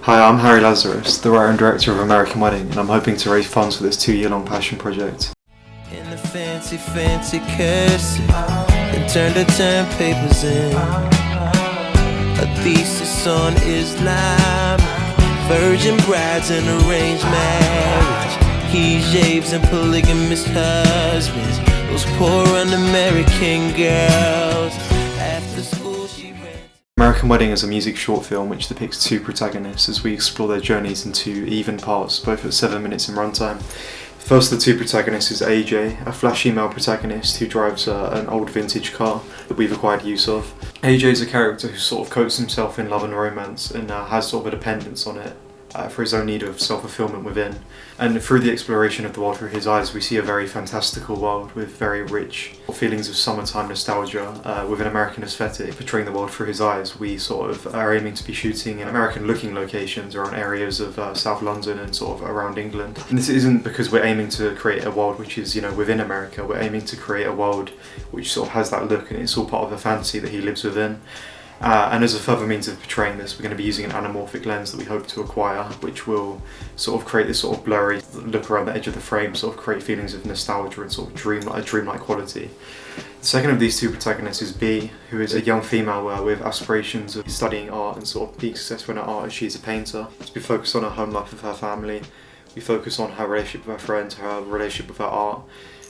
Hi, I'm Harry Lazarus, the writer and director of American Wedding, and I'm hoping to raise funds for this 2-year-long passion project. In the fancy cursive, and turn the term papers in. A thesis on Islam, virgin brides and arranged marriage, hijabs and polygamous husbands, those poor un-American girls. After school she ran. American Wedding is a music short film which depicts two protagonists as we explore their journeys in 2 even parts, both at 7 minutes in runtime. First of the two protagonists is AJ, a flashy male protagonist who drives an old vintage car that we've acquired use of. AJ is a character who sort of coats himself in love and romance and has sort of a dependence on it for his own need of self-fulfillment within. And through the exploration of the world through his eyes, we see a very fantastical world with very rich feelings of summertime nostalgia with an American aesthetic. Portraying the world through his eyes, we sort of are aiming to be shooting in American-looking locations around areas of South London and sort of around England. And this isn't because we're aiming to create a world which is, within America. We're aiming to create a world which sort of has that look, and it's all part of a fantasy that he lives within. And as a further means of portraying this, we're going to be using an anamorphic lens that we hope to acquire, which will sort of create this sort of blurry look around the edge of the frame, sort of create feelings of nostalgia and sort of dreamlike quality. The second of these two protagonists is B, who is a young female with aspirations of studying art and sort of being successful in her art as she's a painter. So we focus on her home life with her family, we focus on her relationship with her friends, her relationship with her art,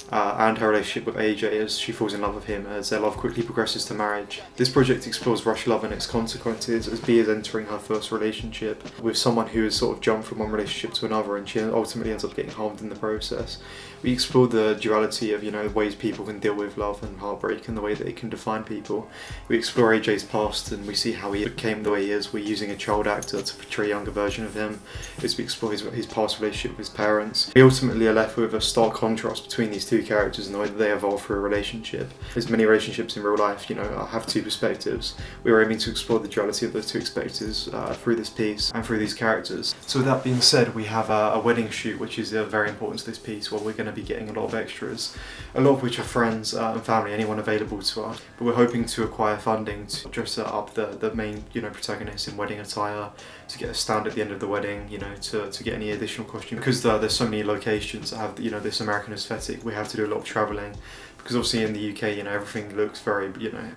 and her relationship with AJ as she falls in love with him as their love quickly progresses to marriage. This project explores rush love and its consequences as B is entering her first relationship with someone who has sort of jumped from one relationship to another, and she ultimately ends up getting harmed in the process. We explore the duality of ways people can deal with love and heartbreak and the way that it can define people. We explore AJ's past and we see how he became the way he is. We're using a child actor to portray a younger version of him as we explore his past relationship with his parents. We ultimately are left with a stark contrast between these two characters and the way that they evolve through a relationship. As many relationships in real life, have two perspectives. We are aiming to explore the duality of those two perspectives through this piece and through these characters. So with that being said, we have a wedding shoot, which is very important to this piece, where we're going to be getting a lot of extras, a lot of which are friends and family, anyone available to us. But we're hoping to acquire funding to dress up the main protagonist in wedding attire, to get a stand at the end of the wedding, to get any additional costume. Because there's so many locations that have this American aesthetic, we have to do a lot of travelling. Because obviously in the UK, everything looks very,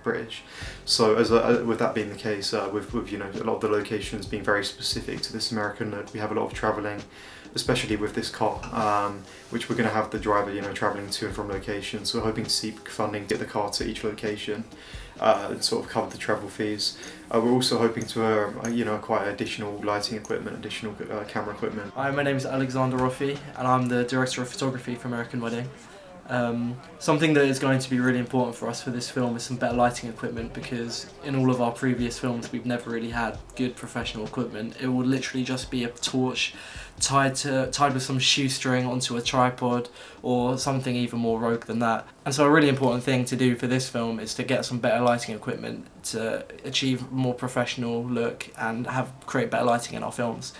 British. So with that being the case, with a lot of the locations being very specific to this American look, we have a lot of travelling, especially with this car, which we're going to have the driver, travelling to and from locations. So we're hoping to seek funding to get the car to each location and sort of cover the travel fees. We're also hoping to, acquire additional lighting equipment, additional camera equipment. Hi, my name is Alexander Roffi, and I'm the director of photography for American Wedding. Something that is going to be really important for us for this film is some better lighting equipment, because in all of our previous films we've never really had good professional equipment. It will literally just be a torch tied with some shoestring onto a tripod or something even more rogue than that. And so a really important thing to do for this film is to get some better lighting equipment to achieve a more professional look and create better lighting in our films.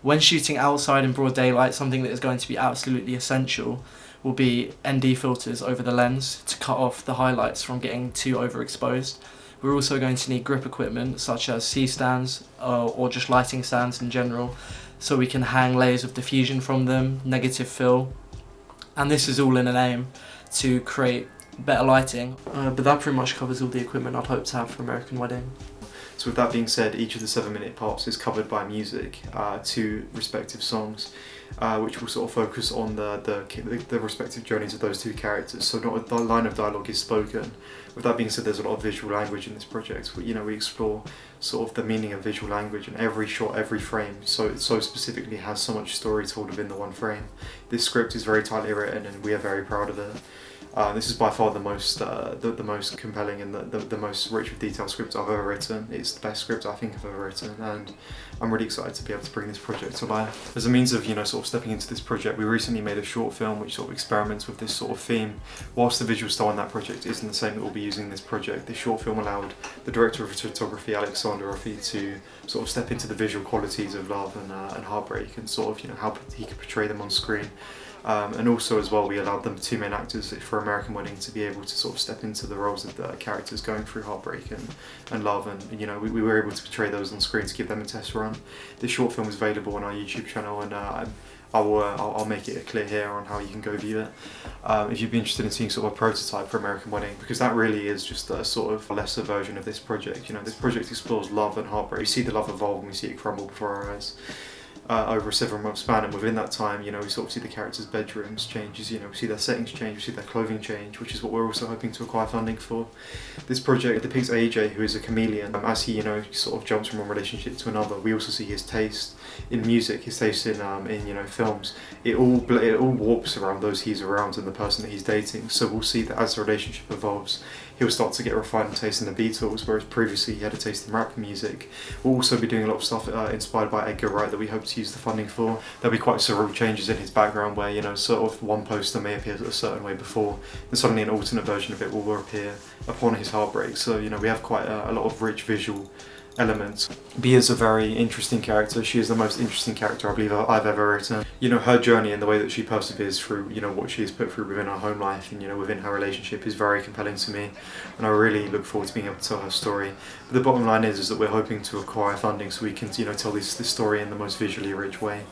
When shooting outside in broad daylight, something that is going to be absolutely essential will be ND filters over the lens to cut off the highlights from getting too overexposed. We're also going to need grip equipment such as C-stands or just lighting stands in general, so we can hang layers of diffusion from them, negative fill, and this is all in an aim to create better lighting. But that pretty much covers all the equipment I'd hope to have for American Wedding. So with that being said, each of the 7-minute parts is covered by music to respective songs, which will sort of focus on the respective journeys of those two characters. So not a line of dialogue is spoken. With that being said, there's a lot of visual language in this project. We explore sort of the meaning of visual language, and every shot, every frame, so specifically has so much story told within the one frame. This script is very tightly written, and we are very proud of it. This is by far the most compelling and the most rich with detail script I've ever written. It's the best script I think I've ever written, and I'm really excited to be able to bring this project to life. As a means of sort of stepping into this project, we recently made a short film which sort of experiments with this sort of theme. Whilst the visual style in that project isn't the same that we'll be using in this project, this short film allowed the director of photography, Alexander Roffi, to sort of step into the visual qualities of love and heartbreak, and sort of how he could portray them on screen. And also as well, we allowed the two main actors for American Wedding to be able to sort of step into the roles of the characters going through heartbreak and love, and you know, we were able to portray those on screen to give them a test run. This short film is available on our YouTube channel, and I'll make it clear here on how you can go view it. If you'd be interested in seeing sort of a prototype for American Wedding, because that really is just a sort of lesser version of this project. You know, this project explores love and heartbreak. We see the love evolve and we see it crumble before our eyes. Over a several-month span, and within that time, you know, we sort of see the characters' bedrooms change, you know, we see their settings change, we see their clothing change, which is what we're also hoping to acquire funding for. This project depicts AJ, who is a chameleon, as he, you know, sort of jumps from one relationship to another. We also see his taste in music, his taste in you know, films. It all warps around those he's around and the person that he's dating. So we'll see that as the relationship evolves, he'll start to get a refined taste in the Beatles, whereas previously he had a taste in rap music. We'll also be doing a lot of stuff inspired by Edgar Wright that we hope to use the funding for. There'll be quite surreal changes in his background where, you know, sort of one poster may appear a certain way before, and suddenly an alternate version of it will appear upon his heartbreak. So, you know, we have quite a lot of rich visual elements. Bea is a very interesting character. She is the most interesting character I believe I've ever written. You know, her journey and the way that she perseveres through, you know, what she has put through within her home life and, you know, within her relationship is very compelling to me, and I really look forward to being able to tell her story. But the bottom line is that we're hoping to acquire funding so we can, you know, tell this story in the most visually rich way,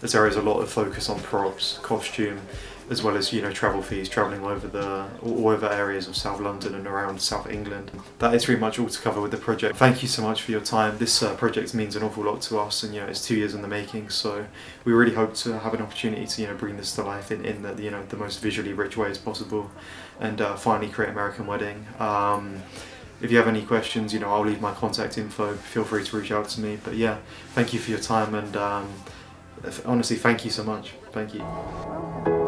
as there is a lot of focus on props, costume, as well as, you know, travel fees, travelling all over areas of South London and around South England. That is pretty much all to cover with the project. Thank you so much for your time. This project means an awful lot to us, and, you know, it's 2 years in the making, so we really hope to have an opportunity to, you know, bring this to life in the, you know, the most visually rich way as possible, and finally create American Wedding. If you have any questions, you know, I'll leave my contact info. Feel free to reach out to me. But yeah, thank you for your time, and honestly, thank you so much. Thank you.